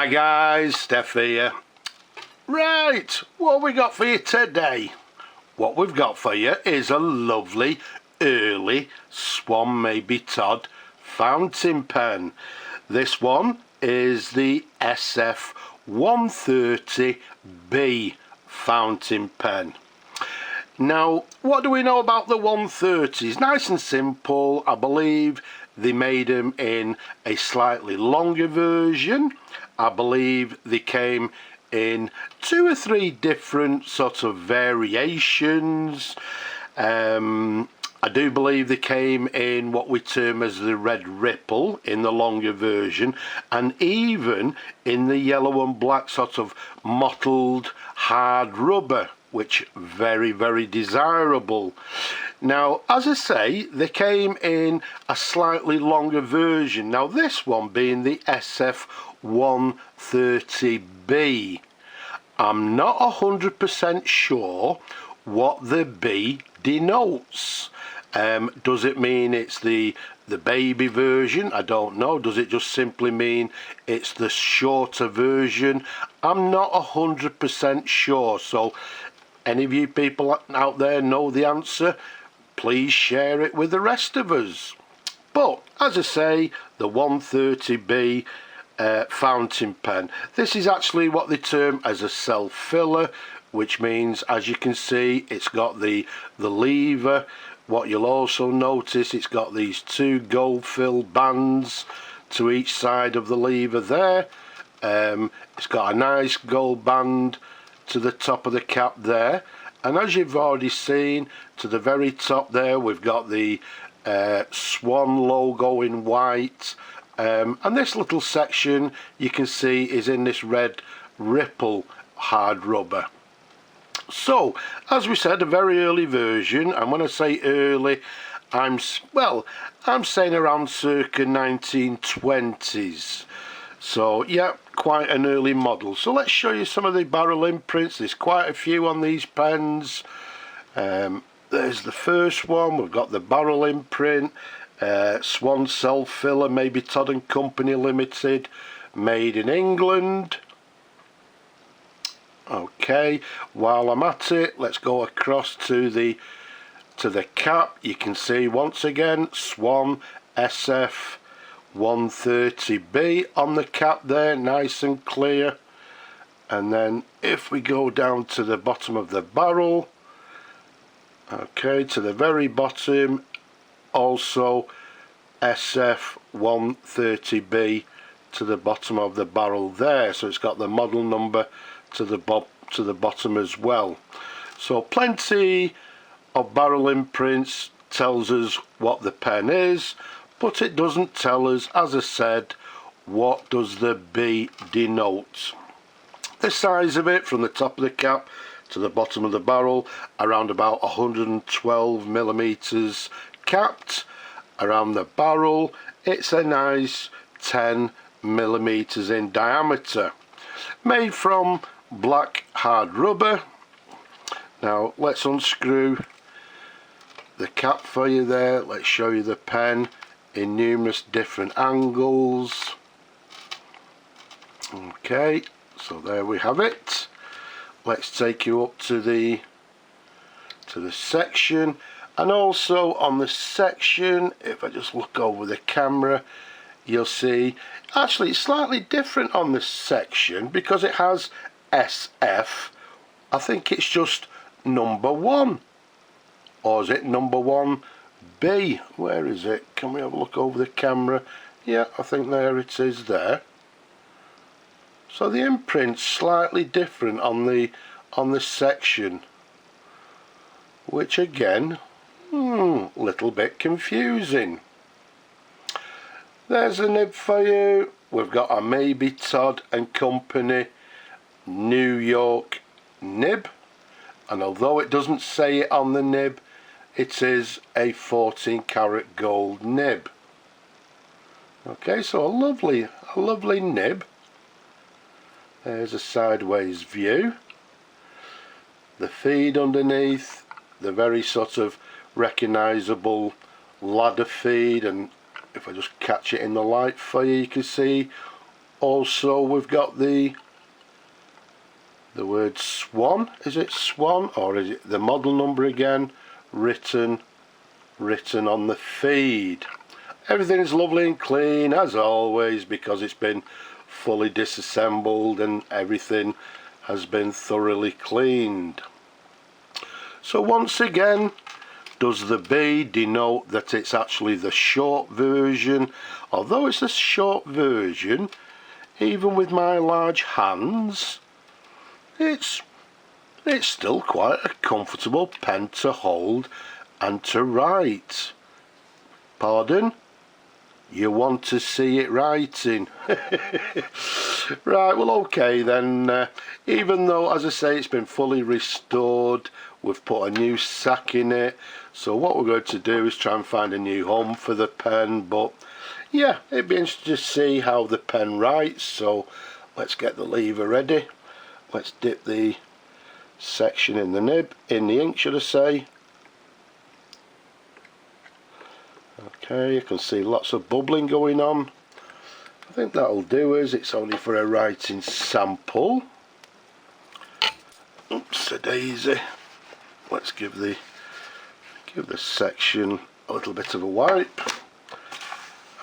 Hi guys, Steph here. Right, what we got for you today? What we've got for you is a lovely early Swan Mabie Todd fountain pen. This one is the SF 130B fountain pen. Now, what do we know about the 130s? Nice and simple. I believe they made them in a slightly longer version. I believe they came in 2 or 3 different sort of variations. I do believe they came in what we term as the red ripple in the longer version, and even in the yellow and black sort of mottled hard rubber, which very, very desirable. Now, as I say, they came in a slightly longer version. Now, this one being the SF 130B. I'm not 100% sure what the B denotes. Does it mean it's the baby version? I don't know. Does it just simply mean it's the shorter version? I'm not 100% sure. So any of you people out there know the answer, please share it with the rest of us. But as I say, the 130B fountain pen. This is actually what they term as a self-filler, which means, as you can see, it's got the lever. What you'll also notice, it's got these 2 gold-filled bands to each side of the lever there. It's got a nice gold band to the top of the cap there, and as you've already seen, to the very top there we've got the Swan logo in white, and this little section you can see is in this red ripple hard rubber. So, as we said, a very early version, and when I say early, I'm saying around circa 1920s. So, yeah, quite an early model. So let's show you some of the barrel imprints. There's quite a few on these pens. There's the first one. We've got the barrel imprint. Swan self-filler, Mabie Todd Co Ltd, made in England. Okay, while I'm at it, let's go across to the cap. You can see once again Swan S-F 130B on the cap there, nice and clear. And then if we go down to the bottom of the barrel, okay, to the very bottom, also SF 130B to the bottom of the barrel there. So it's got the model number to the bottom as well. So plenty of barrel imprints tells us what the pen is, but it doesn't tell us, as I said, what does the B denote. The size of it from the top of the cap to the bottom of the barrel, around about 112 millimeters capped. Around the barrel, it's a nice 10 millimeters in diameter, made from black hard rubber. Now let's unscrew the cap for you there. Let's show you the pen in numerous different angles. Okay, so there we have it. Let's take you up to the section, and also on the section, if I just look over the camera, you'll see actually it's slightly different on this section because it has SF. I think it's just number 1, or is it number 1B? Where is it? Can we have a look over the camera? Yeah, I think there it is there. So the imprint's slightly different on the section, which again, little bit confusing. There's a nib for you. We've got a Mabie Todd Co New York nib, and although it doesn't say it on the nib, it is a 14 karat gold nib. Okay, so a lovely nib. There's a sideways view. The feed underneath, the very sort of recognisable ladder feed, and if I just catch it in the light for you, you can see Also we've got the word Swan. Is it Swan or is it the model number again? Written on the feed. Everything is lovely and clean as always because it's been fully disassembled and everything has been thoroughly cleaned. So once again, does the B denote that it's actually the short version? Although it's a short version, even with my large hands, it's still quite a comfortable pen to hold and to write. Pardon? You want to see it writing? Right, well okay then, even though as I say it's been fully restored, we've put a new sack in it, so what we're going to do is try and find a new home for the pen. But yeah, it'd be interesting to see how the pen writes, so let's get the lever ready. Let's dip the section in the nib, in the ink should I say. Okay, you can see lots of bubbling going on. I think that'll do us. It's only for a writing sample. Oops a daisy. Let's give the section a little bit of a wipe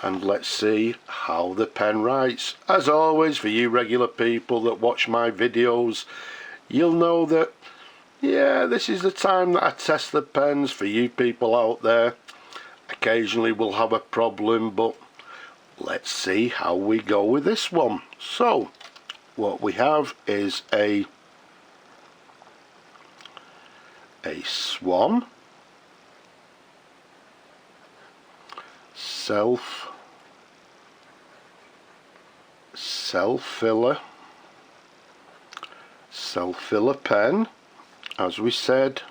and let's see how the pen writes. As always, for you regular people that watch my videos, you'll know that yeah, this is the time that I test the pens. For you people out there, occasionally we'll have a problem, but let's see how we go with this one. So what we have is a Swan self-filler pen, as we said.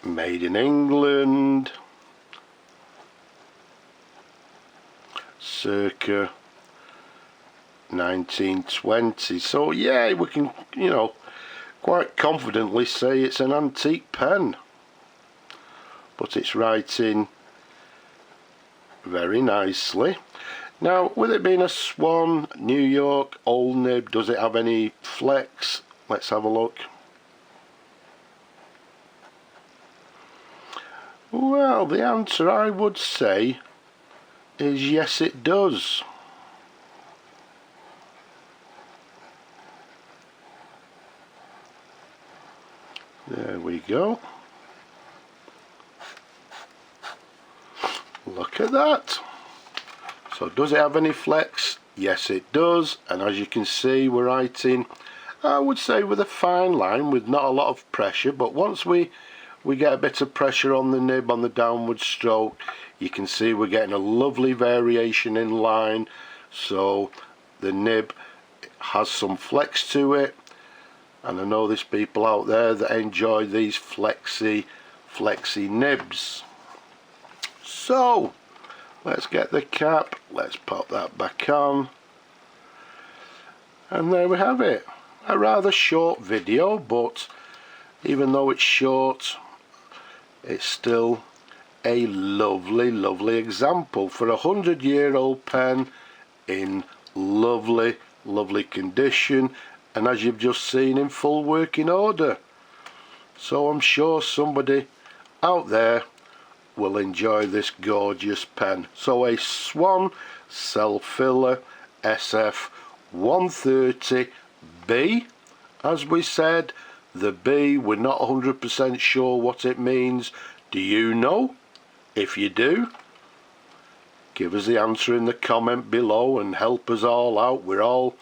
Made in England, circa 1920. So yeah, we can, you know, quite confidently say it's an antique pen, but it's writing very nicely. Now, with it being a Swan, New York, old nib, does it have any flex? Let's have a look. Well, the answer I would say is yes, it does. There we go. Look at that. So does it have any flex? Yes, it does. And as you can see, we're writing, I would say, with a fine line, with not a lot of pressure. But once we get a bit of pressure on the nib, on the downward stroke, you can see we're getting a lovely variation in line. So the nib has some flex to it, and I know there's people out there that enjoy these flexi nibs. So let's get the cap, let's pop that back on, and there we have it. A rather short video, but even though it's short, it's still a lovely example for a 100-year-old pen in lovely condition, and as you've just seen, in full working order. So I'm sure somebody out there will enjoy this gorgeous pen. So a Swan self-filler SF 130B, as we said. The B, we're not 100% sure what it means. Do you know? If you do, give us the answer in the comment below and help us all out. We all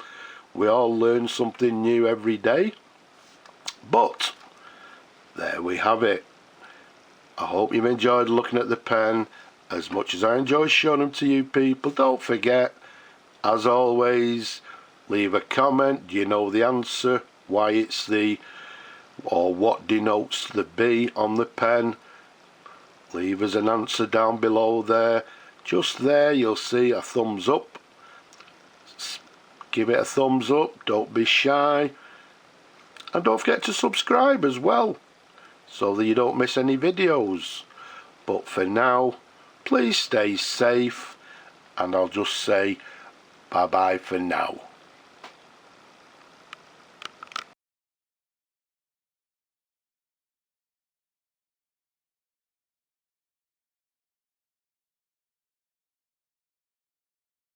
learn something new every day. But there we have it. I hope you've enjoyed looking at the pen as much as I enjoy showing them to you people. Don't forget, as always, leave a comment. Do you know the answer? Why it's the, or what denotes the B on the pen? Leave us an answer down below there. Just there you'll see a thumbs up. Give it a thumbs up, don't be shy, and don't forget to subscribe as well, so that you don't miss any videos. But for now, please stay safe, and I'll just say bye bye for now.